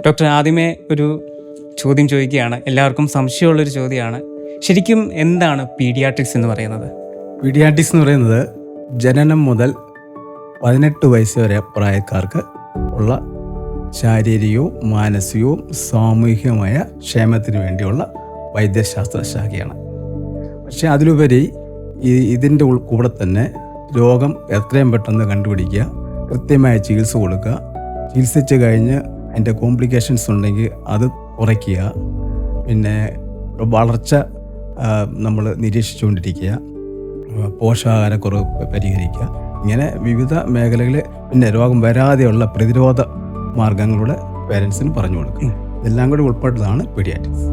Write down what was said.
Doctor, ആദ്യമേ ഒരു ചോദ്യം ചോദിക്കുകയാണ്. എല്ലാവർക്കും സംശയമുള്ളൊരു ചോദ്യമാണ്. ശരിക്കും എന്താണ് പീഡിയാട്രിക്സ് എന്ന് പറയുന്നത്? പീഡിയാട്രിക്സ് എന്ന് പറയുന്നത് ജനനം മുതൽ 18 വയസ്സ് വരെ പ്രായക്കാർക്ക് ഉള്ള ശാരീരികവും മാനസികവും സാമൂഹികമായ ക്ഷേമത്തിന് വേണ്ടിയുള്ള വൈദ്യശാസ്ത്ര ശാഖയാണ്. പക്ഷേ അതിലുപരി ഇതിൻ്റെ കൂടെ തന്നെ രോഗം എത്രയും പെട്ടെന്ന് കണ്ടുപിടിക്കുക, കൃത്യമായ ചികിത്സ കൊടുക്കുക, ചികിത്സിച്ച് കഴിഞ്ഞ് അതിൻ്റെ കോംപ്ലിക്കേഷൻസ് ഉണ്ടെങ്കിൽ അത് കുറയ്ക്കുക, പിന്നെ വളർച്ച നമ്മൾ നിരീക്ഷിച്ചുകൊണ്ടിരിക്കുക, പോഷകാഹാരക്കുറവ് പരിഹരിക്കുക, ഇങ്ങനെ വിവിധ മേഖലകളിൽ പിന്നെ രോഗം വരാതെയുള്ള പ്രതിരോധ മാർഗങ്ങളുടെ പേരൻസിന് പറഞ്ഞു കൊടുക്കുക. ഇതെല്ലാം കൂടി ഉൾപ്പെട്ടതാണ് പീഡിയാട്രിക്സ്.